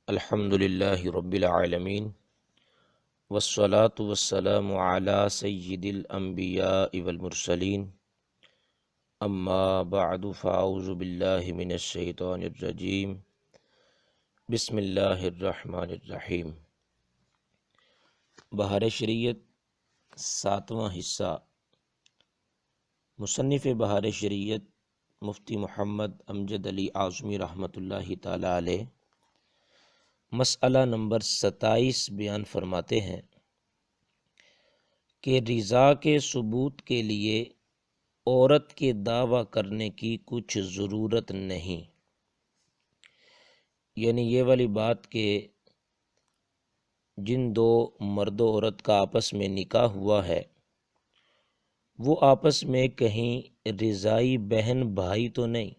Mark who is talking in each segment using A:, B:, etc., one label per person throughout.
A: الحمد للہ رب العالمین والصلاة والسلام علی سید الانبیاء والمرسلین اما بعد فاعوذ باللہ من الشیطان الرجیم بسم اللہ الرحمن الرحیم۔ بہار شریعت 7واں حصہ۔ مصنف بہار شریعت مفتی محمد امجد علی اعظمی رحمۃ اللہ تعالی علیہ مسئلہ نمبر 27 بیان فرماتے ہیں کہ رضا کے ثبوت کے لیے عورت کے دعویٰ کرنے کی کچھ ضرورت نہیں، یعنی یہ والی بات کہ جن دو مرد و عورت کا آپس میں نکاح ہوا ہے وہ آپس میں کہیں رضائی بہن بھائی تو نہیں،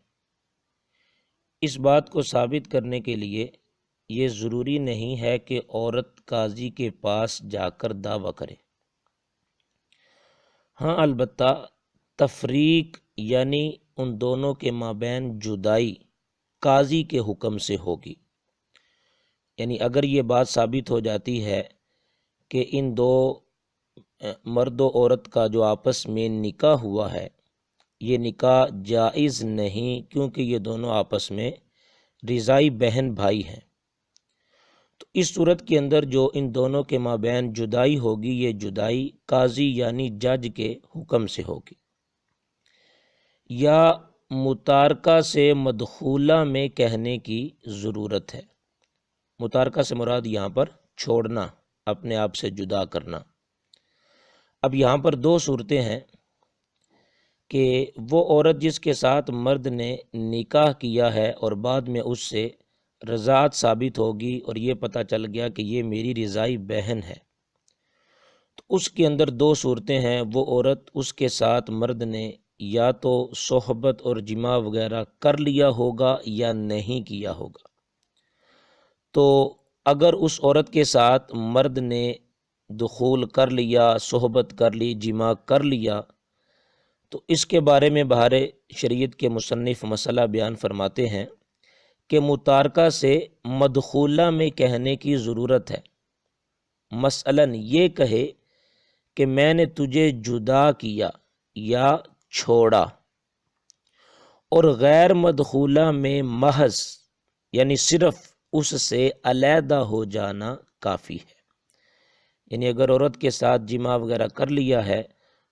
A: اس بات کو ثابت کرنے کے لیے یہ ضروری نہیں ہے کہ عورت قاضی کے پاس جا کر دعویٰ کرے۔ ہاں البتہ تفریق یعنی ان دونوں کے مابین جدائی قاضی کے حکم سے ہوگی، یعنی اگر یہ بات ثابت ہو جاتی ہے کہ ان دو مرد و عورت کا جو آپس میں نکاح ہوا ہے یہ نکاح جائز نہیں کیونکہ یہ دونوں آپس میں رضائی بہن بھائی ہیں، تو اس صورت کے اندر جو ان دونوں کے مابین جدائی ہوگی یہ جدائی قاضی یعنی جج کے حکم سے ہوگی، یا متارکہ سے مدخولہ میں کہنے کی ضرورت ہے۔ متارکہ سے مراد یہاں پر چھوڑنا، اپنے آپ سے جدا کرنا۔ اب یہاں پر دو صورتیں ہیں کہ وہ عورت جس کے ساتھ مرد نے نکاح کیا ہے اور بعد میں اس سے رضاعت ثابت ہوگی اور یہ پتہ چل گیا کہ یہ میری رضائی بہن ہے، تو اس کے اندر دو صورتیں ہیں۔ وہ عورت اس کے ساتھ مرد نے یا تو صحبت اور جماع وغیرہ کر لیا ہوگا یا نہیں کیا ہوگا، تو اگر اس عورت کے ساتھ مرد نے دخول کر لیا، صحبت کر لی، جماع کر لیا، تو اس کے بارے میں بہار شریعت کے مصنف مسئلہ بیان فرماتے ہیں کہ متارکہ سے مدخولہ میں کہنے کی ضرورت ہے۔ مثلاً یہ کہے کہ میں نے تجھے جدا کیا یا چھوڑا، اور غیر مدخولہ میں محض یعنی صرف اس سے علیحدہ ہو جانا کافی ہے، یعنی اگر عورت کے ساتھ جماع وغیرہ کر لیا ہے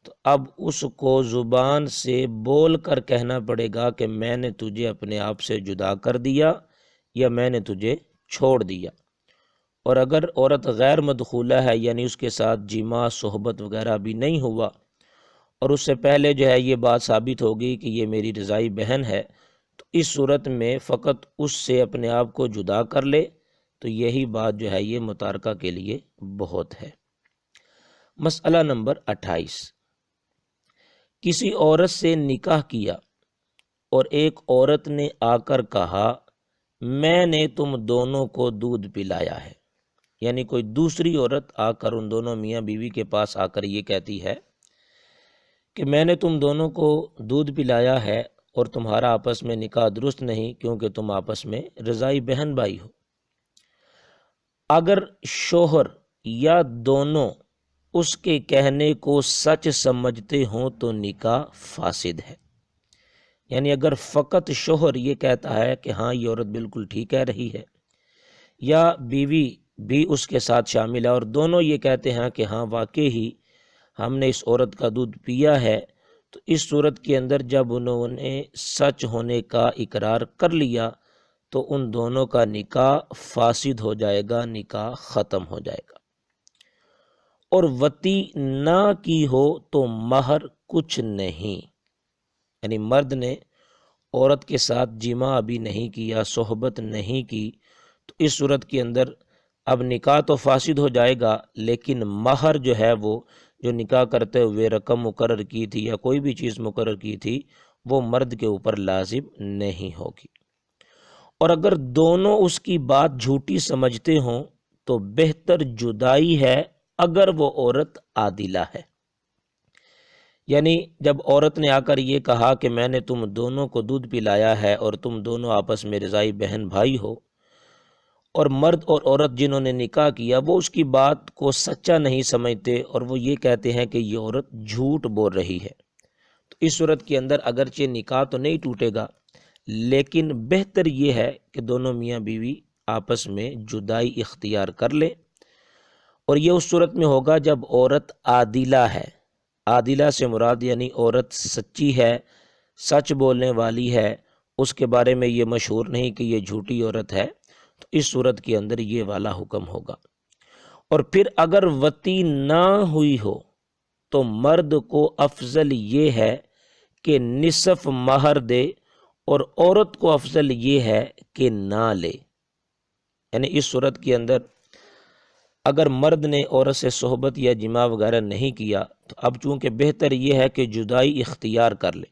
A: تو اب اس کو زبان سے بول کر کہنا پڑے گا کہ میں نے تجھے اپنے آپ سے جدا کر دیا یا میں نے تجھے چھوڑ دیا۔ اور اگر عورت غیر مدخولہ ہے یعنی اس کے ساتھ جماع صحبت وغیرہ بھی نہیں ہوا اور اس سے پہلے جو ہے یہ بات ثابت ہوگی کہ یہ میری رضائی بہن ہے، تو اس صورت میں فقط اس سے اپنے آپ کو جدا کر لے تو یہی بات جو ہے یہ متارکہ کے لیے بہت ہے۔ مسئلہ نمبر 28۔ کسی عورت سے نکاح کیا اور ایک عورت نے آ کر کہا میں نے تم دونوں کو دودھ پلایا ہے، یعنی کوئی دوسری عورت آ کر ان دونوں میاں بیوی کے پاس آ کر یہ کہتی ہے کہ میں نے تم دونوں کو دودھ پلایا ہے اور تمہارا آپس میں نکاح درست نہیں کیونکہ تم آپس میں رضائی بہن بھائی ہو۔ اگر شوہر یا دونوں اس کے کہنے کو سچ سمجھتے ہوں تو نکاح فاسد ہے، یعنی اگر فقط شوہر یہ کہتا ہے کہ ہاں یہ عورت بالکل ٹھیک کہہ رہی ہے، یا بیوی بھی اس کے ساتھ شامل ہے اور دونوں یہ کہتے ہیں کہ ہاں واقعی ہی ہم نے اس عورت کا دودھ پیا ہے، تو اس صورت کے اندر جب انہوں نے سچ ہونے کا اقرار کر لیا تو ان دونوں کا نکاح فاسد ہو جائے گا، نکاح ختم ہو جائے گا۔ اور وطی نہ کی ہو تو مہر کچھ نہیں، یعنی مرد نے عورت کے ساتھ جماع ابھی نہیں کیا، صحبت نہیں کی، تو اس صورت کے اندر اب نکاح تو فاسد ہو جائے گا لیکن مہر جو ہے وہ جو نکاح کرتے ہوئے رقم مقرر کی تھی یا کوئی بھی چیز مقرر کی تھی وہ مرد کے اوپر لازم نہیں ہوگی۔ اور اگر دونوں اس کی بات جھوٹی سمجھتے ہوں تو بہتر جدائی ہے اگر وہ عورت عادلہ ہے، یعنی جب عورت نے آ کر یہ کہا کہ میں نے تم دونوں کو دودھ پلایا ہے اور تم دونوں آپس میں رضائی بہن بھائی ہو، اور مرد اور عورت جنہوں نے نکاح کیا وہ اس کی بات کو سچا نہیں سمجھتے اور وہ یہ کہتے ہیں کہ یہ عورت جھوٹ بول رہی ہے، تو اس صورت کے اندر اگرچہ نکاح تو نہیں ٹوٹے گا، لیکن بہتر یہ ہے کہ دونوں میاں بیوی آپس میں جدائی اختیار کر لیں، اور یہ اس صورت میں ہوگا جب عورت عادلہ ہے۔ عادلہ سے مراد یعنی عورت سچی ہے، سچ بولنے والی ہے، اس کے بارے میں یہ مشہور نہیں کہ یہ جھوٹی عورت ہے، تو اس صورت کے اندر یہ والا حکم ہوگا۔ اور پھر اگر وطی نہ ہوئی ہو تو مرد کو افضل یہ ہے کہ نصف مہر دے، اور عورت کو افضل یہ ہے کہ نہ لے۔ یعنی اس صورت کے اندر اگر مرد نے عورت سے صحبت یا جماع وغیرہ نہیں کیا تو اب چونکہ بہتر یہ ہے کہ جدائی اختیار کر لے،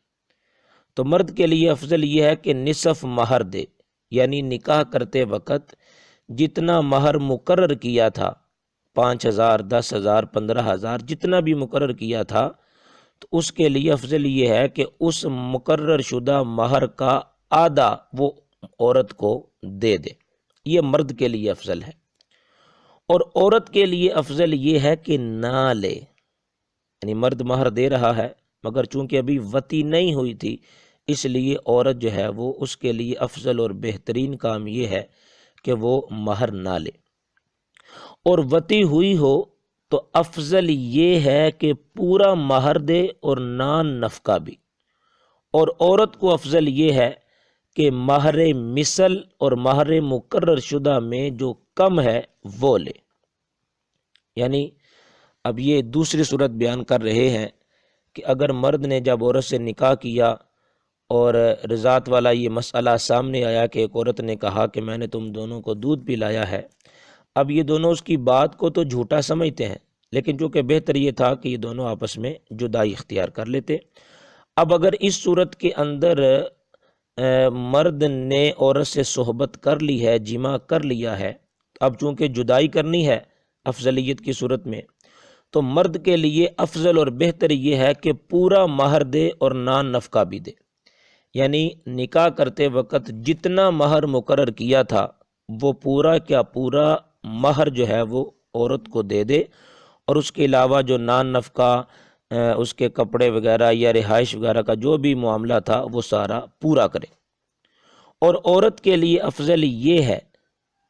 A: تو مرد کے لیے افضل یہ ہے کہ نصف مہر دے، یعنی نکاح کرتے وقت جتنا مہر مقرر کیا تھا، 5,000 10,000 15,000 جتنا بھی مقرر کیا تھا، تو اس کے لیے افضل یہ ہے کہ اس مقرر شدہ مہر کا آدھا وہ عورت کو دے دے، یہ مرد کے لیے افضل ہے۔ اور عورت کے لیے افضل یہ ہے کہ نہ لے، یعنی مرد مہر دے رہا ہے مگر چونکہ ابھی وطی نہیں ہوئی تھی، اس لیے عورت جو ہے وہ اس کے لیے افضل اور بہترین کام یہ ہے کہ وہ مہر نہ لے۔ اور وطی ہوئی ہو تو افضل یہ ہے کہ پورا مہر دے اور نان نفقہ بھی، اور عورت کو افضل یہ ہے کہ مہر مثل اور مہر مقرر شدہ میں جو کم ہے وہ لے۔ یعنی اب یہ دوسری صورت بیان کر رہے ہیں کہ اگر مرد نے جب عورت سے نکاح کیا اور رضاعت والا یہ مسئلہ سامنے آیا کہ ایک عورت نے کہا کہ میں نے تم دونوں کو دودھ پلایا ہے، اب یہ دونوں اس کی بات کو تو جھوٹا سمجھتے ہیں، لیکن چونکہ بہتر یہ تھا کہ یہ دونوں آپس میں جدائی اختیار کر لیتے۔ اب اگر اس صورت کے اندر مرد نے عورت سے صحبت کر لی ہے، جماع کر لیا ہے، اب چونکہ جدائی کرنی ہے افضلیت کی صورت میں، تو مرد کے لیے افضل اور بہتر یہ ہے کہ پورا مہر دے اور نان نفقہ بھی دے، یعنی نکاح کرتے وقت جتنا مہر مقرر کیا تھا وہ پورا کیا پورا مہر جو ہے وہ عورت کو دے دے، اور اس کے علاوہ جو نان نفقہ اس کے کپڑے وغیرہ یا رہائش وغیرہ کا جو بھی معاملہ تھا وہ سارا پورا کرے۔ اور عورت کے لیے افضل یہ ہے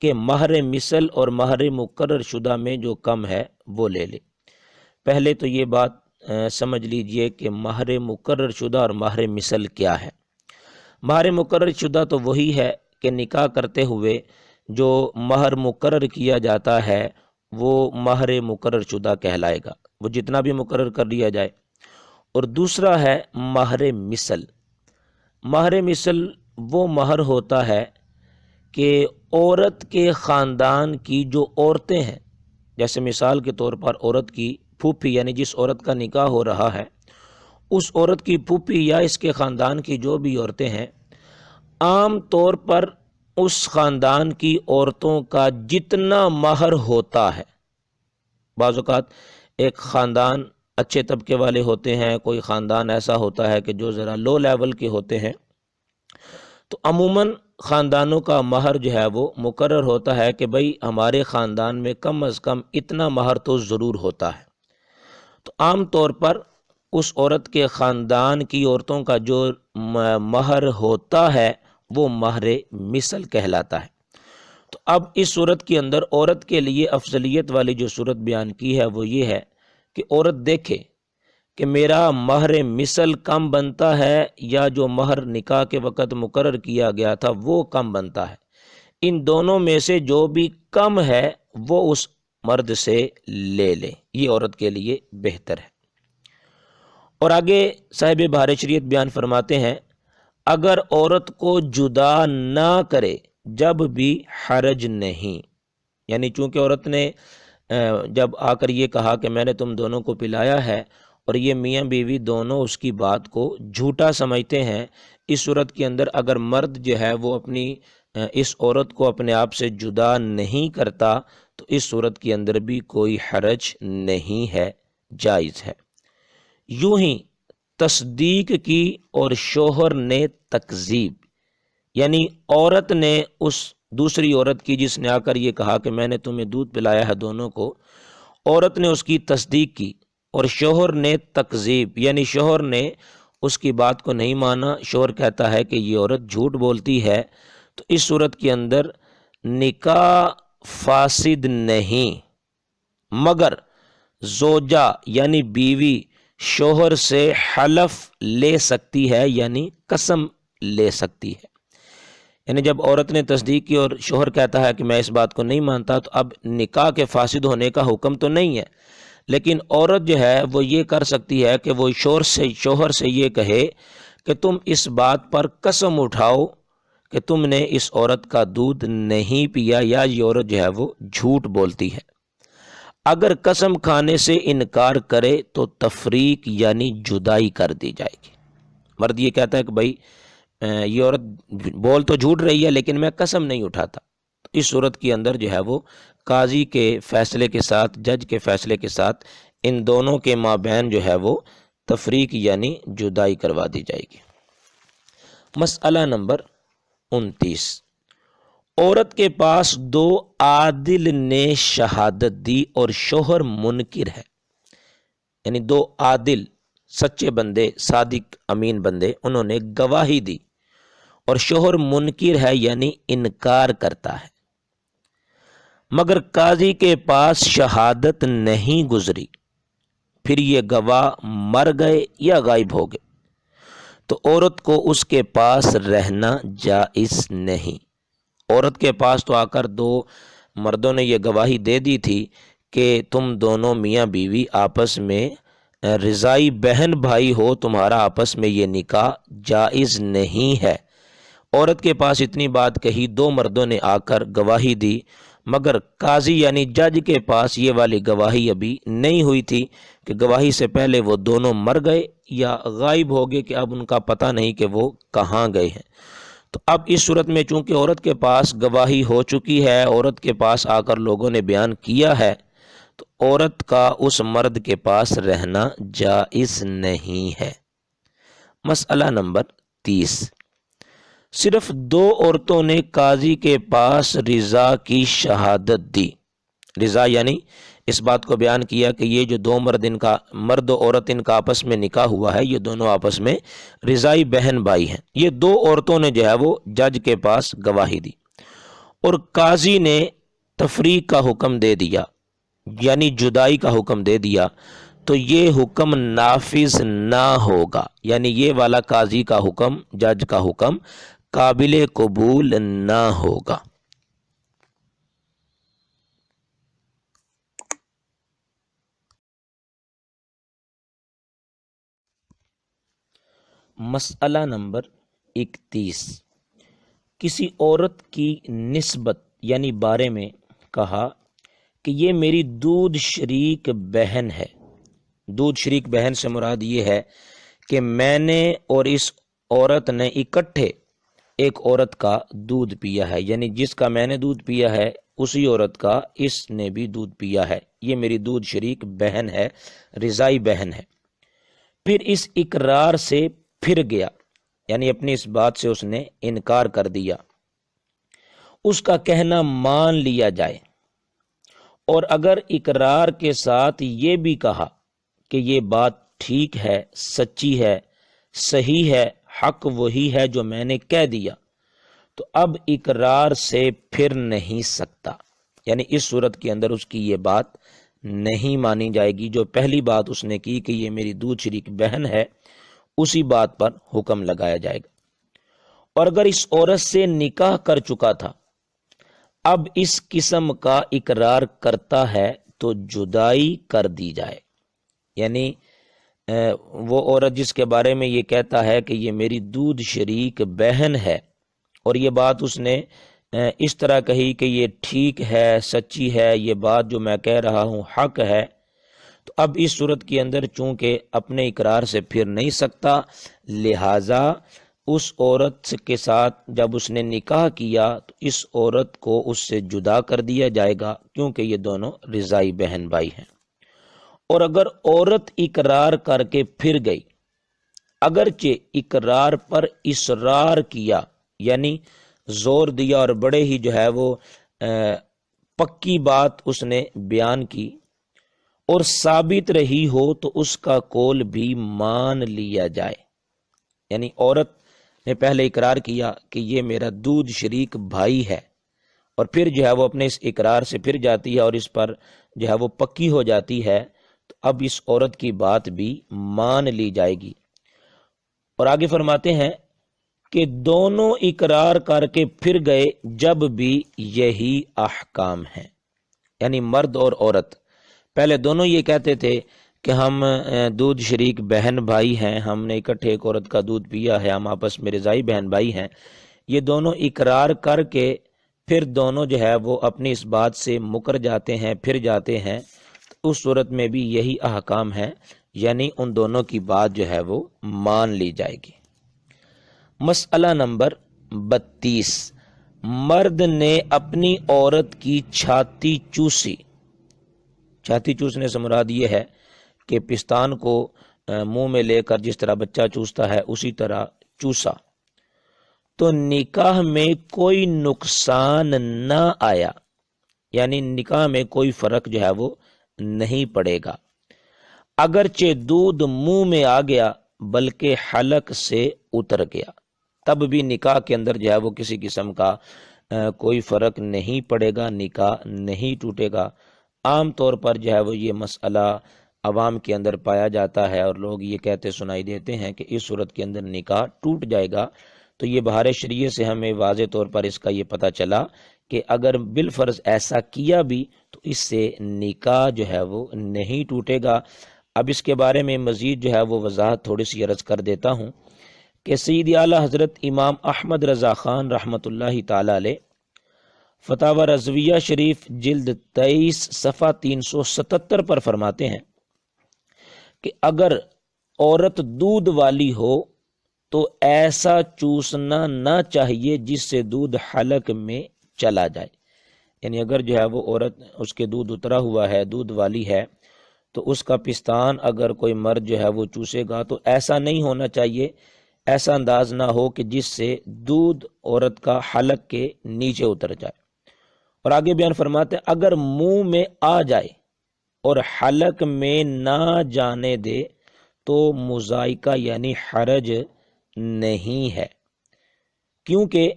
A: کہ مہر مثل اور مہر مقرر شدہ میں جو کم ہے وہ لے لے۔ پہلے تو یہ بات سمجھ لیجئے کہ مہر مقرر شدہ اور مہر مثل کیا ہے۔ مہر مقرر شدہ تو وہی ہے کہ نکاح کرتے ہوئے جو مہر مقرر کیا جاتا ہے وہ مہر مقرر شدہ کہلائے گا، وہ جتنا بھی مقرر کر لیا جائے۔ اور دوسرا ہے مہر مثل۔ مہر مثل وہ مہر ہوتا ہے کہ عورت کے خاندان کی جو عورتیں ہیں، جیسے مثال کے طور پر عورت کی پھوپھی، یعنی جس عورت کا نکاح ہو رہا ہے اس عورت کی پھوپھی یا اس کے خاندان کی جو بھی عورتیں ہیں، عام طور پر اس خاندان کی عورتوں کا جتنا مہر ہوتا ہے، بعض اوقات ایک خاندان اچھے طبقے والے ہوتے ہیں، کوئی خاندان ایسا ہوتا ہے کہ جو ذرا لو لیول کے ہوتے ہیں، تو عموماً خاندانوں کا مہر جو ہے وہ مقرر ہوتا ہے کہ بھئی ہمارے خاندان میں کم از کم اتنا مہر تو ضرور ہوتا ہے۔ تو عام طور پر اس عورت کے خاندان کی عورتوں کا جو مہر ہوتا ہے وہ مہر مثل کہلاتا ہے۔ تو اب اس صورت کے اندر عورت کے لیے افضلیت والی جو صورت بیان کی ہے وہ یہ ہے کہ عورت دیکھے کہ میرا مہر مثل کم بنتا ہے یا جو مہر نکاح کے وقت مقرر کیا گیا تھا وہ کم بنتا ہے، ان دونوں میں سے جو بھی کم ہے وہ اس مرد سے لے لے، یہ عورت کے لیے بہتر ہے۔ اور آگے صاحب بہار شریعت بیان فرماتے ہیں اگر عورت کو جدا نہ کرے جب بھی حرج نہیں، یعنی چونکہ عورت نے جب آ کر یہ کہا کہ میں نے تم دونوں کو پلایا ہے اور یہ میاں بیوی دونوں اس کی بات کو جھوٹا سمجھتے ہیں، اس صورت کے اندر اگر مرد جو ہے وہ اپنی اس عورت کو اپنے آپ سے جدا نہیں کرتا تو اس صورت کے اندر بھی کوئی حرج نہیں ہے، جائز ہے۔ یوں ہی تصدیق کی اور شوہر نے تکذیب، یعنی عورت نے اس دوسری عورت کی جس نے آ کر یہ کہا کہ میں نے تمہیں دودھ پلایا ہے دونوں کو، عورت نے اس کی تصدیق کی اور شوہر نے تکذیب یعنی شوہر نے اس کی بات کو نہیں مانا، شوہر کہتا ہے کہ یہ عورت جھوٹ بولتی ہے، تو اس صورت کے اندر نکاح فاسد نہیں، مگر زوجہ یعنی بیوی شوہر سے حلف لے سکتی ہے یعنی قسم لے سکتی ہے۔ یعنی جب عورت نے تصدیق کی اور شوہر کہتا ہے کہ میں اس بات کو نہیں مانتا، تو اب نکاح کے فاسد ہونے کا حکم تو نہیں ہے، لیکن عورت جو ہے وہ یہ کر سکتی ہے کہ وہ شوہر سے یہ کہے کہ تم اس بات پر قسم اٹھاؤ کہ تم نے اس عورت کا دودھ نہیں پیا، یا یہ عورت جو ہے وہ جھوٹ بولتی ہے۔ اگر قسم کھانے سے انکار کرے تو تفریق یعنی جدائی کر دی جائے گی۔ مرد یہ کہتا ہے کہ بھائی یہ عورت بول تو جھوٹ رہی ہے لیکن میں قسم نہیں اٹھاتا، تو اس صورت کے اندر جو ہے وہ قاضی کے فیصلے کے ساتھ، جج کے فیصلے کے ساتھ ان دونوں کے مابین جو ہے وہ تفریق یعنی جدائی کروا دی جائے گی۔ مسئلہ نمبر 29، عورت کے پاس دو عادل نے شہادت دی اور شوہر منکر ہے، یعنی دو عادل سچے بندے، صادق امین بندے، انہوں نے گواہی دی اور شوہر منکر ہے یعنی انکار کرتا ہے، مگر قاضی کے پاس شہادت نہیں گزری، پھر یہ گواہ مر گئے یا غائب ہو گئے، تو عورت کو اس کے پاس رہنا جائز نہیں۔ عورت کے پاس تو آ کر دو مردوں نے یہ گواہی دے دی تھی کہ تم دونوں میاں بیوی آپس میں رضائی بہن بھائی ہو، تمہارا آپس میں یہ نکاح جائز نہیں ہے۔ عورت کے پاس اتنی بات کہی، دو مردوں نے آ کر گواہی دی، مگر قاضی یعنی جج کے پاس یہ والی گواہی ابھی نہیں ہوئی تھی کہ گواہی سے پہلے وہ دونوں مر گئے یا غائب ہو گئے، کہ اب ان کا پتہ نہیں کہ وہ کہاں گئے ہیں۔ تو اب اس صورت میں چونکہ عورت کے پاس گواہی ہو چکی ہے، عورت کے پاس آ کر لوگوں نے بیان کیا ہے، تو عورت کا اس مرد کے پاس رہنا جائز نہیں ہے۔ مسئلہ نمبر 30، صرف دو عورتوں نے قاضی کے پاس رضا کی شہادت دی۔ رضا یعنی اس بات کو بیان کیا کہ یہ جو دو مرد و عورت ان کا آپس میں نکاح ہوا ہے، یہ دونوں آپس میں رضائی بہن بھائی ہیں۔ یہ دو عورتوں نے جو ہے وہ جج کے پاس گواہی دی اور قاضی نے تفریق کا حکم دے دیا یعنی جدائی کا حکم دے دیا، تو یہ حکم نافذ نہ ہوگا، یعنی یہ والا قاضی کا حکم، جج کا حکم قابل قبول نہ ہوگا۔ مسئلہ نمبر 31، کسی عورت کی نسبت یعنی بارے میں کہا کہ یہ میری دودھ شریک بہن ہے۔ دودھ شریک بہن سے مراد یہ ہے کہ میں نے اور اس عورت نے اکٹھے ایک عورت کا دودھ پیا ہے، یعنی جس کا میں نے دودھ پیا ہے اسی عورت کا اس نے بھی دودھ پیا ہے، یہ میری دودھ شریک بہن ہے، رضائی بہن ہے۔ پھر اس اقرار سے پھر گیا، یعنی اپنی اس بات سے اس نے انکار کر دیا، اس کا کہنا مان لیا جائے، اور اگر اقرار کے ساتھ یہ بھی کہا کہ یہ بات ٹھیک ہے، سچی ہے، صحیح ہے، حق وہی ہے جو میں نے کہہ دیا، تو اب اقرار سے پھر نہیں سکتا، یعنی اس صورت کے اندر اس کی یہ بات نہیں مانی جائے گی۔ جو پہلی بات اس نے کی کہ یہ میری دودھ شریک بہن ہے، اسی بات پر حکم لگایا جائے گا۔ اور اگر اس عورت سے نکاح کر چکا تھا، اب اس قسم کا اقرار کرتا ہے تو جدائی کر دی جائے، یعنی وہ عورت جس کے بارے میں یہ کہتا ہے کہ یہ میری دودھ شریک بہن ہے، اور یہ بات اس نے اس طرح کہی کہ یہ ٹھیک ہے، سچی ہے، یہ بات جو میں کہہ رہا ہوں حق ہے، تو اب اس صورت کے اندر چونکہ اپنے اقرار سے پھر نہیں سکتا، لہٰذا اس عورت کے ساتھ جب اس نے نکاح کیا تو اس عورت کو اس سے جدا کر دیا جائے گا، کیونکہ یہ دونوں رضائی بہن بھائی ہیں۔ اور اگر عورت اقرار کر کے پھر گئی، اگرچہ اقرار پر اصرار کیا، یعنی زور دیا اور بڑے ہی جو ہے وہ پکی بات اس نے بیان کی اور ثابت رہی ہو تو اس کا قول بھی مان لیا جائے. یعنی عورت نے پہلے اقرار کیا کہ یہ میرا دودھ شریک بھائی ہے، اور پھر جو ہے وہ اپنے اس اقرار سے پھر جاتی ہے اور اس پر جو ہے وہ پکی ہو جاتی ہے، تو اب اس عورت کی بات بھی مان لی جائے گی. اور آگے فرماتے ہیں کہ دونوں اقرار کر کے پھر گئے جب بھی یہی احکام ہیں. یعنی مرد اور عورت پہلے دونوں یہ کہتے تھے کہ ہم دودھ شریک بہن بھائی ہیں، ہم نے اکٹھے ایک عورت کا دودھ پیا ہے، ہم آپس میں رضائی بہن بھائی ہیں. یہ دونوں اقرار کر کے پھر دونوں جو ہے وہ اپنی اس بات سے مکر جاتے ہیں، پھر جاتے ہیں. اس صورت میں بھی یہی احکام ہے، یعنی ان دونوں کی بات جو ہے وہ مان لی جائے گی. مسئلہ نمبر 32، مرد نے اپنی عورت کی چھاتی چوسی. چھاتی چوسنے سے مراد یہ ہے کہ پستان کو منہ میں لے کر جس طرح بچہ چوستا ہے اسی طرح چوسا، تو نکاح میں کوئی نقصان نہ آیا، یعنی نکاح میں کوئی فرق جو ہے وہ نہیں پڑے گا. اگرچہ دودھ منہ میں آ گیا بلکہ حلق سے اتر گیا، تب بھی نکاح کے اندر جو ہے وہ کسی قسم کا کوئی فرق نہیں پڑے گا، نکاح نہیں ٹوٹے گا. عام طور پر جو ہے وہ یہ مسئلہ عوام کے اندر پایا جاتا ہے اور لوگ یہ کہتے سنائی دیتے ہیں کہ اس صورت کے اندر نکاح ٹوٹ جائے گا. تو یہ بہار شریعہ سے ہمیں واضح طور پر اس کا یہ پتہ چلا کہ اگر بالفرض ایسا کیا بھی تو اس سے نکاح جو ہے وہ نہیں ٹوٹے گا. اب اس کے بارے میں مزید جو ہے وہ وضاحت تھوڑی سی عرض کر دیتا ہوں کہ سیدی اعلیٰ حضرت امام احمد رضا خان رحمۃ اللہ تعالی علیہ فتاوی رضویہ شریف جلد 23 صفحہ 377 پر فرماتے ہیں کہ اگر عورت دودھ والی ہو تو ایسا چوسنا نہ چاہیے جس سے دودھ حلق میں چلا جائے. یعنی اگر جو ہے وہ عورت اس کے دودھ اترا ہوا ہے، دودھ والی ہے، تو اس کا پستان اگر کوئی مرد جو ہے وہ چوسے گا تو ایسا نہیں ہونا چاہیے، ایسا انداز نہ ہو کہ جس سے دودھ عورت کا حلق کے نیچے اتر جائے. اور آگے بیان فرماتے ہیں اگر منہ میں آ جائے اور حلق میں نہ جانے دے تو مذائقہ یعنی حرج نہیں ہے، کیونکہ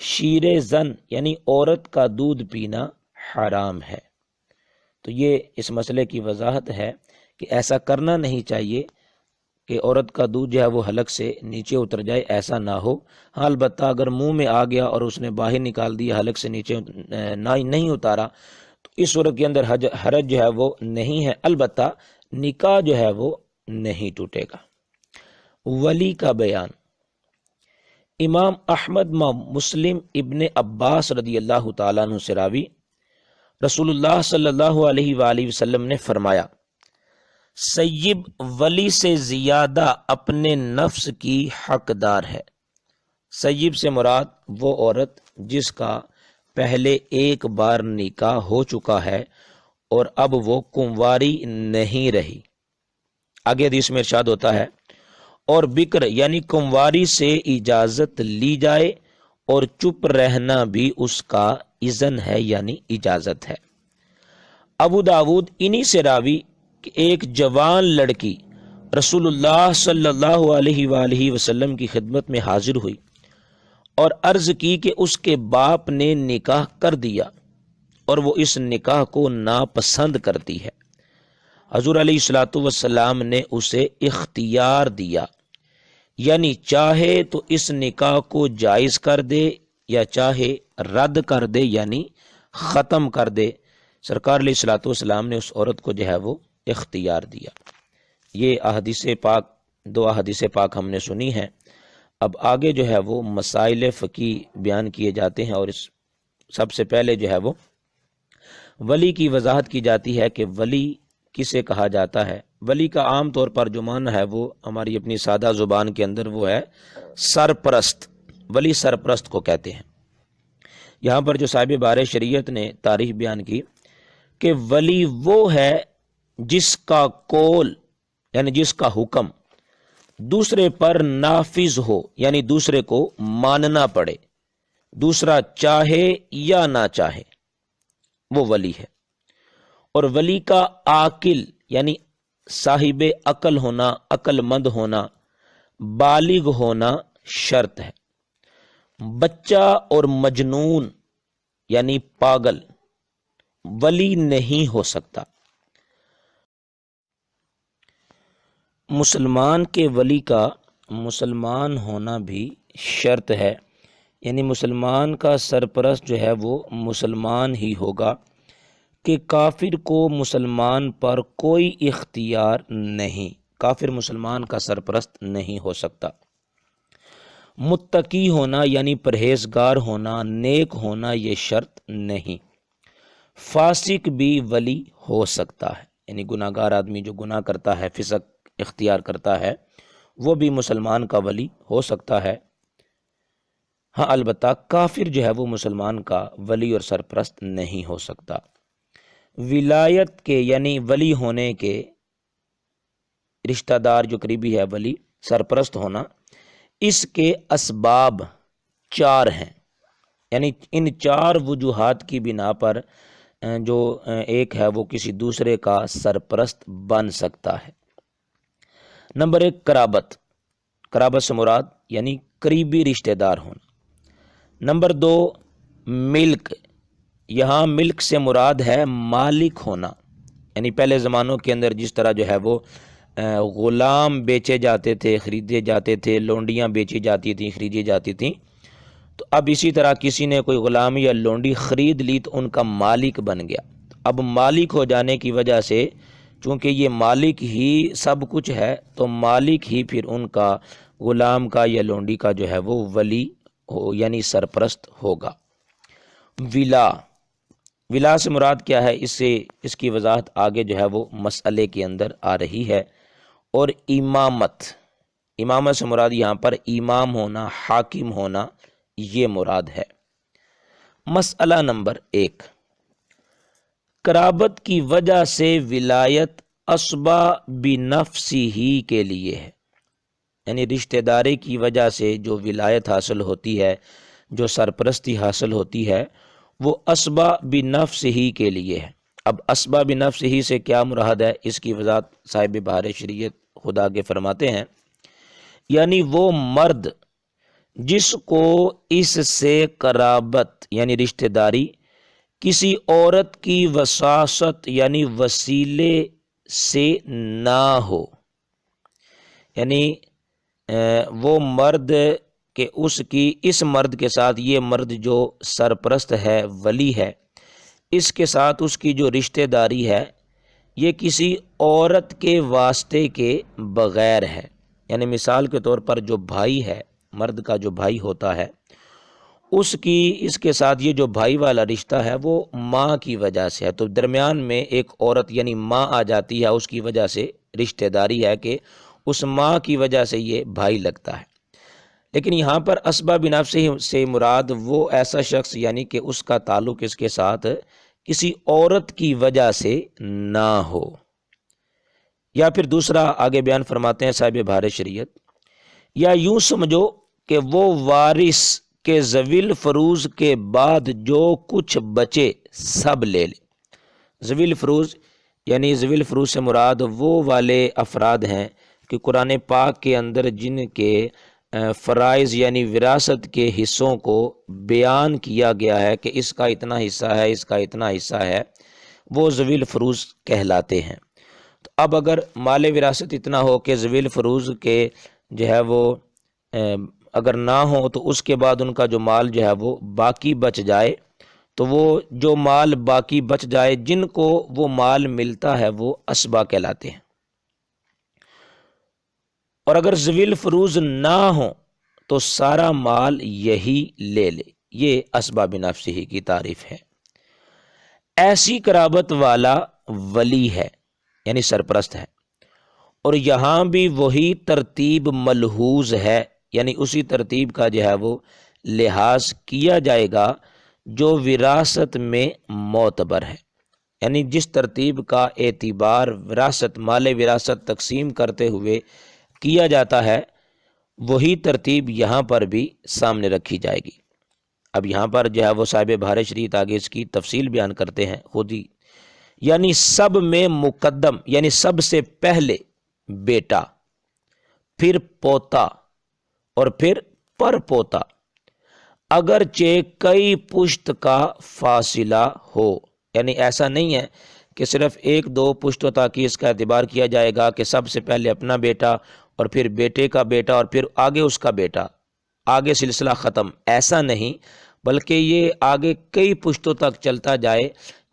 A: شیر زن یعنی عورت کا دودھ پینا حرام ہے. تو یہ اس مسئلے کی وضاحت ہے کہ ایسا کرنا نہیں چاہیے کہ عورت کا دودھ جو ہے وہ حلق سے نیچے اتر جائے، ایسا نہ ہو. ہاں البتہ اگر منہ میں آ گیا اور اس نے باہر نکال دیا، حلق سے نیچے نہیں اتارا، تو اس صورت کے اندر حرج جو ہے وہ نہیں ہے، البتہ نکاح جو ہے وہ نہیں ٹوٹے گا. ولی کا بیان. امام احمد مسلم ابن عباس رضی اللہ تعالیٰ عنہ سے راوی رسول اللہ صلی اللہ علیہ وآلہ وسلم نے فرمایا سیب ولی سے زیادہ اپنے نفس کی حقدار ہے. سیب سے مراد وہ عورت جس کا پہلے ایک بار نکاح ہو چکا ہے اور اب وہ کنواری نہیں رہی. آگے حدیث میں ارشاد ہوتا ہے اور بکر یعنی کنواری سے اجازت لی جائے اور چپ رہنا بھی اس کا اذن ہے یعنی اجازت ہے. ابو داود انہی سے راوی کہ ایک جوان لڑکی رسول اللہ صلی اللہ علیہ وآلہ وسلم کی خدمت میں حاضر ہوئی اور عرض کی کہ اس کے باپ نے نکاح کر دیا اور وہ اس نکاح کو ناپسند کرتی ہے. حضور علیہ الصلوۃ والسلام نے اسے اختیار دیا، یعنی چاہے تو اس نکاح کو جائز کر دے یا چاہے رد کر دے یعنی ختم کر دے. سرکار علیہ الصلوۃ والسلام نے اس عورت کو جو ہے وہ اختیار دیا. یہ احادیث پاک، دو احادیث پاک ہم نے سنی ہیں. اب آگے جو ہے وہ مسائل فقہی بیان کیے جاتے ہیں اور اس سب سے پہلے جو ہے وہ ولی کی وضاحت کی جاتی ہے کہ ولی کسے کہا جاتا ہے. ولی کا عام طور پر جو معنی ہے وہ ہماری اپنی سادہ زبان کے اندر وہ ہے سرپرست. ولی سرپرست کو کہتے ہیں. یہاں پر جو صاحب بار شریعت نے تعریف بیان کی کہ ولی وہ ہے جس کا قول یعنی جس کا حکم دوسرے پر نافذ ہو، یعنی دوسرے کو ماننا پڑے. دوسرا چاہے یا نہ چاہے وہ ولی ہے، اور ولی کا عاقل یعنی صاحب عقل ہونا، عقل مند ہونا، بالغ ہونا شرط ہے۔ بچہ اور مجنون یعنی پاگل ولی نہیں ہو سکتا۔ مسلمان کے ولی کا مسلمان ہونا بھی شرط ہے، یعنی مسلمان کا سرپرست جو ہے وہ مسلمان ہی ہوگا، کہ کافر کو مسلمان پر کوئی اختیار نہیں، کافر مسلمان کا سرپرست نہیں ہو سکتا۔ متقی ہونا یعنی پرہیزگار ہونا، نیک ہونا یہ شرط نہیں۔ فاسق بھی ولی ہو سکتا ہے، یعنی گناہ گار آدمی جو گناہ کرتا ہے، فسق اختیار کرتا ہے، وہ بھی مسلمان کا ولی ہو سکتا ہے۔ ہاں البتہ کافر جو ہے وہ مسلمان کا ولی اور سرپرست نہیں ہو سکتا۔ ولایت کے یعنی ولی ہونے کے رشتہ دار جو قریبی ہے ولی سرپرست ہونا، اس کے اسباب 4 ہیں، یعنی ان 4 وجوہات کی بنا پر جو ایک ہے وہ کسی دوسرے کا سرپرست بن سکتا ہے۔ نمبر 1 قرابت، قرابت سے مراد یعنی قریبی رشتہ دار ہونا۔ نمبر 2 ملک، یہاں ملک سے مراد ہے مالک ہونا، یعنی پہلے زمانوں کے اندر جس طرح جو ہے وہ غلام بیچے جاتے تھے، خریدے جاتے تھے، لونڈیاں بیچی جاتی تھیں، خریدی جاتی تھیں، تو اب اسی طرح کسی نے کوئی غلام یا لونڈی خرید لی تو ان کا مالک بن گیا۔ اب مالک ہو جانے کی وجہ سے چونکہ یہ مالک ہی سب کچھ ہے، تو مالک ہی پھر ان کا غلام کا یا لونڈی کا جو ہے وہ ولی ہو یعنی سرپرست ہوگا۔ ولا سے مراد کیا ہے، اس کی وضاحت آگے جو ہے وہ مسئلے کے اندر آ رہی ہے۔ اور امامت سے مراد یہاں پر امام ہونا، حاکم ہونا یہ مراد ہے۔ مسئلہ نمبر 1، قرابت کی وجہ سے ولایت اسبا بنفسہ کے لیے ہے، یعنی رشتہ داری کی وجہ سے جو ولایت حاصل ہوتی ہے، جو سرپرستی حاصل ہوتی ہے، وہ اسبا بنفسہ کے لیے ہے۔ اب اسبا بنفسہ سے کیا مراد ہے، اس کی وضاحت صاحب بہار شریعت خدا کے فرماتے ہیں، یعنی وہ مرد جس کو اس سے قرابت یعنی رشتہ داری کسی عورت کی وساست یعنی وسیلے سے نہ ہو، یعنی وہ مرد کہ اس مرد کے ساتھ یہ مرد جو سرپرست ہے، ولی ہے، اس کے ساتھ اس کی جو رشتہ داری ہے یہ کسی عورت کے واسطے کے بغیر ہے، یعنی مثال کے طور پر جو بھائی ہے، مرد کا جو بھائی ہوتا ہے، اس کے ساتھ یہ جو بھائی والا رشتہ ہے وہ ماں کی وجہ سے ہے، تو درمیان میں ایک عورت یعنی ماں آ جاتی ہے، اس کی وجہ سے رشتہ داری ہے کہ اس ماں کی وجہ سے یہ بھائی لگتا ہے۔ لیکن یہاں پر اسبا بنفسہ سے مراد وہ ایسا شخص یعنی کہ اس کا تعلق اس کے ساتھ کسی عورت کی وجہ سے نہ ہو، یا پھر دوسرا آگے بیان فرماتے ہیں صاحب بہار شریعت، یا یوں سمجھو کہ وہ وارث کے ذوی الفروض کے بعد جو کچھ بچے سب لے لے۔ ذوی الفروض یعنی ذوی الفروض سے مراد وہ والے افراد ہیں کہ قرآن پاک کے اندر جن کے فرائض یعنی وراثت کے حصوں کو بیان کیا گیا ہے کہ اس کا اتنا حصہ ہے، اس کا اتنا حصہ ہے، وہ ذوی الفروض کہلاتے ہیں۔ تو اب اگر مال وراثت اتنا ہو کہ ذوی الفروض کے جو ہے وہ اگر نہ ہو تو اس کے بعد ان کا جو مال جو ہے وہ باقی بچ جائے، تو وہ جو مال باقی بچ جائے جن کو وہ مال ملتا ہے وہ اسبا کہلاتے ہیں۔ اور اگر ذوی الفروض نہ ہو تو سارا مال یہی لے لے، یہ اسبا بنفسہ کی تعریف ہے۔ ایسی قرابت والا ولی ہے یعنی سرپرست ہے، اور یہاں بھی وہی ترتیب ملحوظ ہے، یعنی اسی ترتیب کا جو ہے وہ لحاظ کیا جائے گا جو وراثت میں معتبر ہے، یعنی جس ترتیب کا اعتبار وراثت مال وراثت تقسیم کرتے ہوئے کیا جاتا ہے، وہی ترتیب یہاں پر بھی سامنے رکھی جائے گی۔ اب یہاں پر جو ہے وہ صاحب بہار شریعت آگے اس کی تفصیل بیان کرتے ہیں خود ہی، یعنی سب میں مقدم، یعنی سب سے پہلے بیٹا، پھر پوتا اور پھر پر پوتا، اگرچہ کئی پشت کا فاصلہ ہو۔ یعنی ایسا نہیں ہے کہ صرف ایک دو پشتوں تک اس کا اعتبار کیا جائے گا کہ سب سے پہلے اپنا بیٹا اور پھر بیٹے کا بیٹا اور پھر آگے اس کا بیٹا، آگے سلسلہ ختم، ایسا نہیں، بلکہ یہ آگے کئی پشتوں تک چلتا جائے،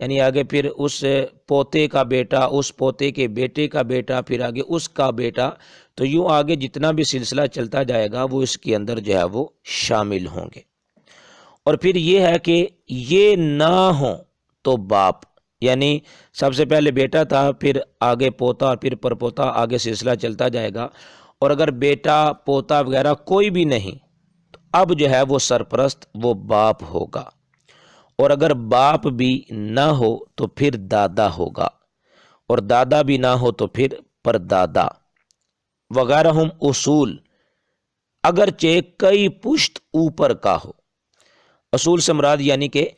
A: یعنی آگے پھر اس پوتے کا بیٹا، اس پوتے کے بیٹے کا بیٹا، پھر آگے اس کا بیٹا، تو یوں آگے جتنا بھی سلسلہ چلتا جائے گا وہ اس کے اندر جو ہے وہ شامل ہوں گے۔ اور پھر یہ ہے کہ یہ نہ ہو تو باپ، یعنی سب سے پہلے بیٹا تھا، پھر آگے پوتا اور پھر پر پوتا، آگے سلسلہ چلتا جائے گا، اور اگر بیٹا پوتا وغیرہ کوئی بھی نہیں تو اب جو ہے وہ سرپرست وہ باپ ہوگا، اور اگر باپ بھی نہ ہو تو پھر دادا ہوگا، اور دادا بھی نہ ہو تو پھر پردادا وغیرہ ہم اصول، اگرچہ کئی پشت اوپر کا ہو۔ اصول سے مراد یعنی کہ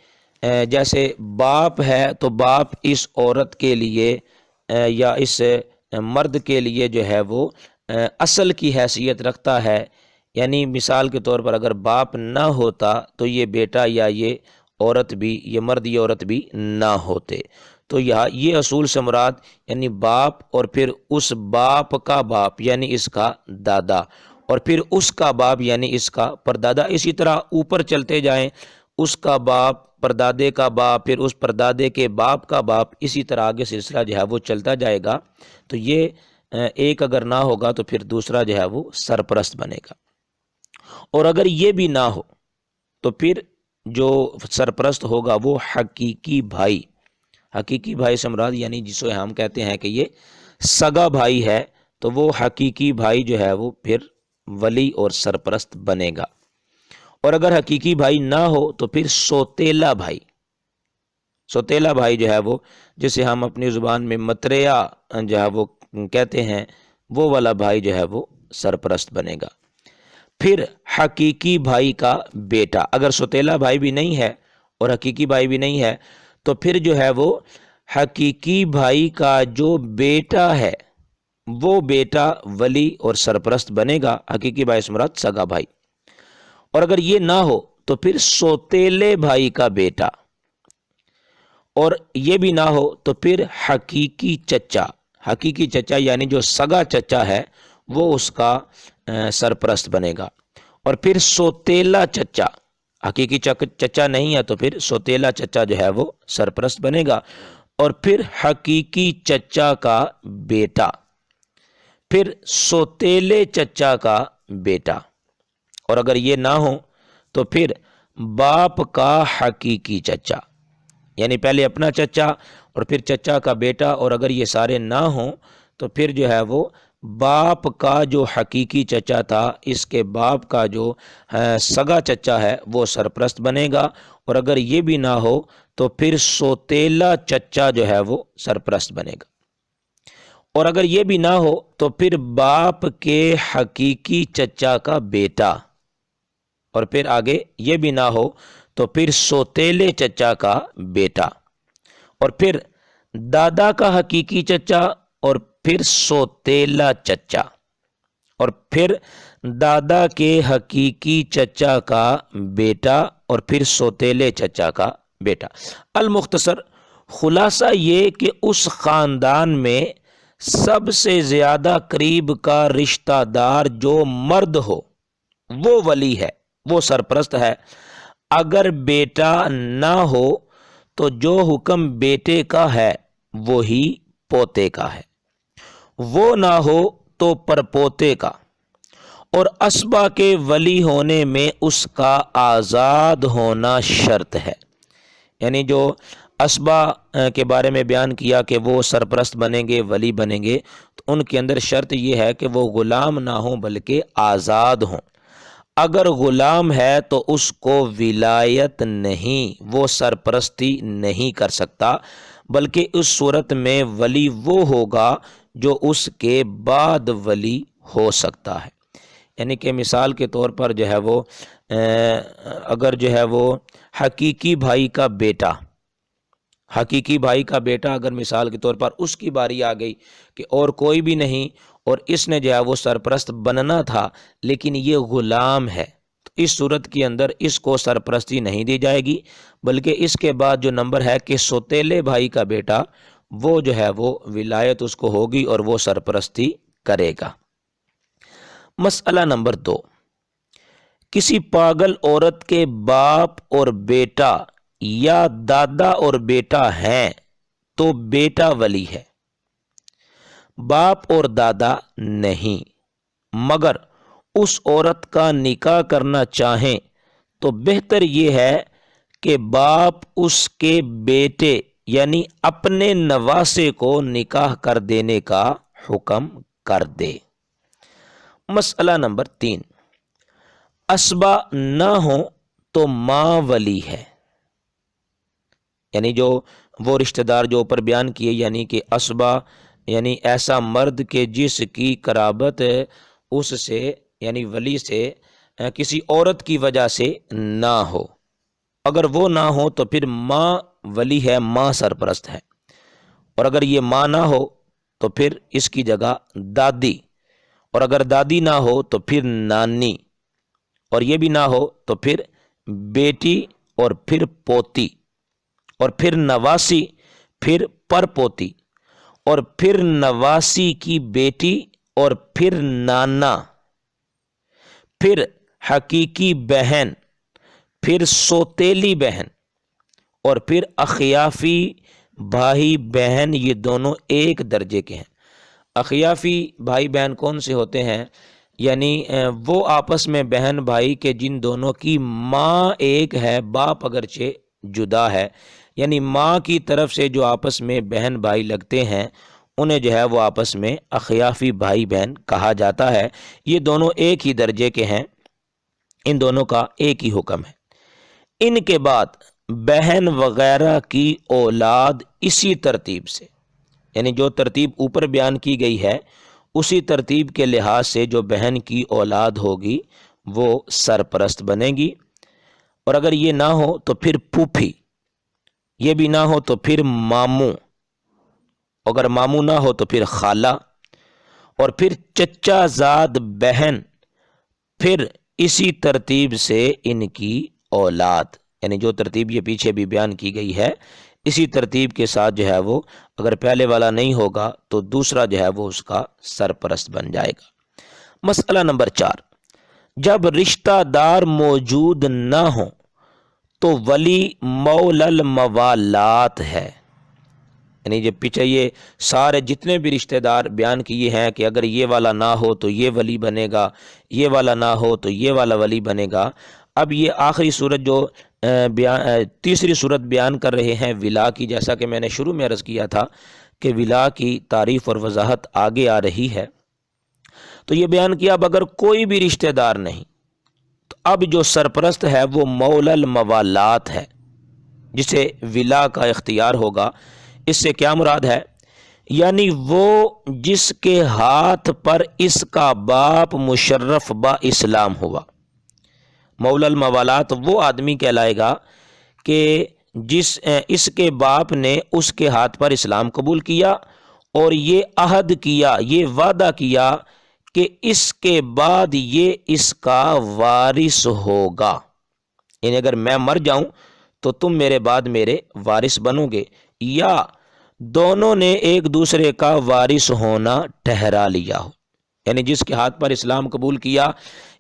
A: جیسے باپ ہے تو باپ اس عورت کے لیے یا اس مرد کے لیے جو ہے وہ اصل کی حیثیت رکھتا ہے، یعنی مثال کے طور پر اگر باپ نہ ہوتا تو یہ بیٹا یا یہ عورت بھی، یہ مرد یہ عورت بھی نہ ہوتے۔ تو یہ اصول سے مراد یعنی باپ اور پھر اس باپ کا باپ یعنی اس کا دادا، اور پھر اس کا باپ یعنی اس کا پردادا، اسی طرح اوپر چلتے جائیں، اس کا باپ، پردادے کا باپ، پھر اس پردادے کے باپ کا باپ، اسی طرح آگے سلسلہ جو ہے وہ چلتا جائے گا۔ تو یہ ایک اگر نہ ہوگا تو پھر دوسرا جو ہے وہ سرپرست بنے گا، اور اگر یہ بھی نہ ہو تو پھر جو سرپرست ہوگا وہ حقیقی بھائی، حقیقی بھائی سے مراد یعنی جسے ہم کہتے ہیں کہ یہ سگا بھائی ہے، تو وہ حقیقی بھائی جو ہے وہ پھر ولی اور سرپرست بنے گا۔ اور اگر حقیقی بھائی نہ ہو تو پھر سوتیلا بھائی، سوتیلا بھائی جو ہے وہ جسے ہم اپنی زبان میں متریا جو ہے وہ کہتے ہیں، وہ والا بھائی جو ہے وہ سرپرست بنے گا۔ پھر حقیقی بھائی کا بیٹا، اگر سوتیلا بھائی بھی نہیں ہے اور حقیقی بھائی بھی نہیں ہے تو پھر جو ہے وہ حقیقی بھائی کا جو بیٹا ہے وہ بیٹا ولی اور سرپرست بنے گا، حقیقی بھائی سے مراد سگا بھائی۔ اور اگر یہ نہ ہو تو پھر سوتیلے بھائی کا بیٹا، اور یہ بھی نہ ہو تو پھر حقیقی چچا، حقیقی چچا یعنی جو سگا چچا ہے وہ اس کا سرپرست بنے گا۔ اور پھر سوتیلا چچا، حقیقی چچا نہیں ہے تو پھر سوتیلا چچا جو ہے وہ سرپرست بنے گا۔ اور پھر حقیقی چچا کا بیٹا، پھر سوتیلے چچا کا بیٹا، اور اگر یہ نہ ہو تو پھر باپ کا حقیقی چچا، یعنی پہلے اپنا چچا اور پھر چچا کا بیٹا، اور اگر یہ سارے نہ ہوں تو پھر جو ہے وہ باپ کا جو حقیقی چچا تھا، اس کے باپ کا جو سگا چچا ہے وہ سرپرست بنے گا۔ اور اگر یہ بھی نہ ہو تو پھر سوتیلا چچا جو ہے وہ سرپرست بنے گا۔ اور اگر یہ بھی نہ ہو تو پھر باپ کے حقیقی چچا کا بیٹا، اور پھر آگے یہ بھی نہ ہو تو پھر سوتیلے چچا کا بیٹا، اور پھر دادا کا حقیقی چچا، اور پھر سوتیلا چچا، اور پھر دادا کے حقیقی چچا کا بیٹا، اور پھر سوتیلے چچا کا بیٹا۔ المختصر خلاصہ یہ کہ اس خاندان میں سب سے زیادہ قریب کا رشتہ دار جو مرد ہو وہ ولی ہے، وہ سرپرست ہے۔ اگر بیٹا نہ ہو تو جو حکم بیٹے کا ہے وہی پوتے کا ہے، وہ نہ ہو تو پرپوتے کا، اور اسبا کے ولی ہونے میں اس کا آزاد ہونا شرط ہے۔ یعنی جو اسبا کے بارے میں بیان کیا کہ وہ سرپرست بنیں گے، ولی بنیں گے، تو ان کے اندر شرط یہ ہے کہ وہ غلام نہ ہوں بلکہ آزاد ہوں۔ اگر غلام ہے تو اس کو ولایت نہیں، وہ سرپرستی نہیں کر سکتا، بلکہ اس صورت میں ولی وہ ہوگا جو اس کے بعد ولی ہو سکتا ہے۔ یعنی کہ مثال کے طور پر جو ہے وہ اگر جو ہے وہ حقیقی بھائی کا بیٹا اگر مثال کے طور پر اس کی باری آ گئی کہ اور کوئی بھی نہیں اور اس نے جو ہے وہ سرپرست بننا تھا لیکن یہ غلام ہے، تو اس صورت کے اندر اس کو سرپرستی نہیں دی جائے گی، بلکہ اس کے بعد جو نمبر ہے کہ سوتیلے بھائی کا بیٹا وہ جو ہے وہ ولایت اس کو ہوگی اور وہ سرپرستی کرے گا۔ مسئلہ نمبر 2، کسی پاگل عورت کے باپ اور بیٹا یا دادا اور بیٹا ہیں تو بیٹا ولی ہے، باپ اور دادا نہیں، مگر اس عورت کا نکاح کرنا چاہیں تو بہتر یہ ہے کہ باپ اس کے بیٹے یعنی اپنے نواسے کو نکاح کر دینے کا حکم کر دے۔ مسئلہ نمبر 3، اسبا نہ ہو تو ماں ولی ہے، یعنی جو وہ رشتہ دار جو اوپر بیان کیے، یعنی کہ اسبا یعنی ایسا مرد کہ جس کی قرابت اس سے یعنی ولی سے کسی عورت کی وجہ سے نہ ہو، اگر وہ نہ ہو تو پھر ماں ولی ہے، ماں سرپرست ہے، اور اگر یہ ماں نہ ہو تو پھر اس کی جگہ دادی، اور اگر دادی نہ ہو تو پھر نانی، اور یہ بھی نہ ہو تو پھر بیٹی، اور پھر پوتی، اور پھر نواسی، پھر پر پوتی، اور پھر نواسی کی بیٹی، اور پھر نانا، پھر حقیقی بہن، پھر سوتیلی بہن، اور پھر اخیافی بھائی بہن، یہ دونوں ایک درجے کے ہیں۔ اخیافی بھائی بہن کون سے ہوتے ہیں؟ یعنی وہ آپس میں بہن بھائی کے جن دونوں کی ماں ایک ہے، باپ اگرچہ جدا ہے، یعنی ماں کی طرف سے جو آپس میں بہن بھائی لگتے ہیں انہیں جو ہے وہ آپس میں اخیافی بھائی بہن کہا جاتا ہے۔ یہ دونوں ایک ہی درجے کے ہیں، ان دونوں کا ایک ہی حکم ہے۔ ان کے بعد بہن وغیرہ کی اولاد اسی ترتیب سے، یعنی جو ترتیب اوپر بیان کی گئی ہے اسی ترتیب کے لحاظ سے جو بہن کی اولاد ہوگی وہ سرپرست بنے گی، اور اگر یہ نہ ہو تو پھر پھوپھی، یہ بھی نہ ہو تو پھر ماموں، اگر ماموں نہ ہو تو پھر خالہ، اور پھر چچا زاد بہن، پھر اسی ترتیب سے ان کی اولاد، یعنی جو ترتیب یہ پیچھے بھی بیان کی گئی ہے اسی ترتیب کے ساتھ جو ہے وہ اگر پہلے والا نہیں ہوگا تو دوسرا جو ہے وہ اس کا سرپرست بن جائے گا۔ مسئلہ نمبر 4، جب رشتہ دار موجود نہ ہو تو ولی مولی الموالات ہے، یعنی جب پیچھے یہ سارے جتنے بھی رشتہ دار بیان کیے ہیں کہ اگر یہ والا نہ ہو تو یہ ولی بنے گا، یہ والا نہ ہو تو یہ والا ولی بنے گا، اب یہ آخری صورت جو تیسری صورت بیان کر رہے ہیں ولا کی، جیسا کہ میں نے شروع میں عرض کیا تھا کہ ولا کی تعریف اور وضاحت آگے آ رہی ہے، تو یہ بیان کیا اب اگر کوئی بھی رشتہ دار نہیں تو اب جو سرپرست ہے وہ مولی الموالات ہے، جسے ولا کا اختیار ہوگا۔ اس سے کیا مراد ہے؟ یعنی وہ جس کے ہاتھ پر اس کا باپ مشرف با اسلام ہوا، مولی الموالات وہ آدمی کہلائے گا کہ اس کے باپ نے اس کے ہاتھ پر اسلام قبول کیا اور یہ عہد کیا، یہ وعدہ کیا کہ اس کے بعد یہ اس کا وارث ہوگا، یعنی اگر میں مر جاؤں تو تم میرے بعد میرے وارث بنو گے، یا دونوں نے ایک دوسرے کا وارث ہونا ٹھہرا لیا ہو، یعنی جس کے ہاتھ پر اسلام قبول کیا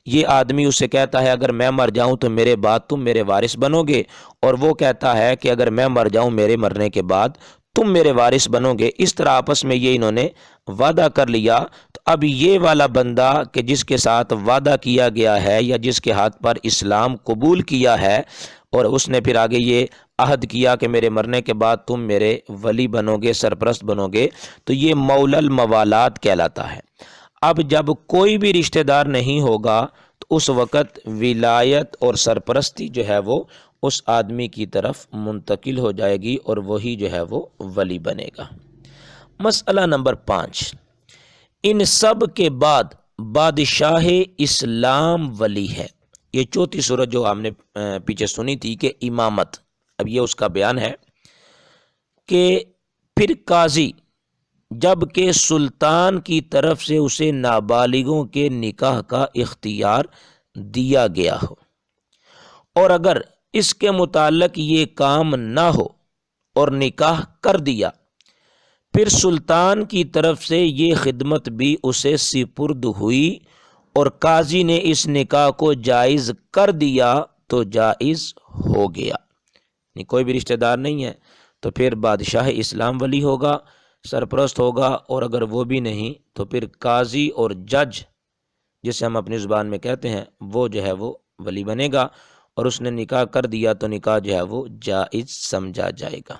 A: یہ آدمی اس سے کہتا ہے اگر میں مر جاؤں تو میرے بعد تم میرے وارث بنو گے، اور وہ کہتا ہے کہ اگر میں مر جاؤں میرے مرنے کے بعد تم میرے وارث بنو گے، اس طرح آپس میں یہ انہوں نے وعدہ کر لیا۔ تو اب یہ والا بندہ کہ جس کے ساتھ وعدہ کیا گیا ہے یا جس کے ہاتھ پر اسلام قبول کیا ہے اور اس نے پھر آگے یہ عہد کیا کہ میرے مرنے کے بعد تم میرے ولی بنو گے، سرپرست بنو گے، تو یہ مولی الموالات کہلاتا ہے۔ اب جب کوئی بھی رشتہ دار نہیں ہوگا تو اس وقت ولایت اور سرپرستی جو ہے وہ اس آدمی کی طرف منتقل ہو جائے گی اور وہی جو ہے وہ ولی بنے گا۔ مسئلہ نمبر 5، ان سب کے بعد بادشاہ اسلام ولی ہے، یہ چوتھی صورت جو ہم نے پیچھے سنی تھی کہ امامت، اب یہ اس کا بیان ہے کہ پھر قاضی جب کہ سلطان کی طرف سے اسے نابالغوں کے نکاح کا اختیار دیا گیا ہو، اور اگر اس کے متعلق یہ کام نہ ہو اور نکاح کر دیا، پھر سلطان کی طرف سے یہ خدمت بھی اسے سپرد ہوئی اور قاضی نے اس نکاح کو جائز کر دیا تو جائز ہو گیا، کوئی بھی رشتہ دار نہیں ہے تو پھر بادشاہ اسلام ولی ہوگا، سرپرست ہوگا، اور اگر وہ بھی نہیں تو پھر قاضی اور جج جسے ہم اپنی زبان میں کہتے ہیں وہ جو ہے وہ ولی بنے گا، اور اس نے نکاح کر دیا تو نکاح جو ہے وہ جائز سمجھا جائے گا۔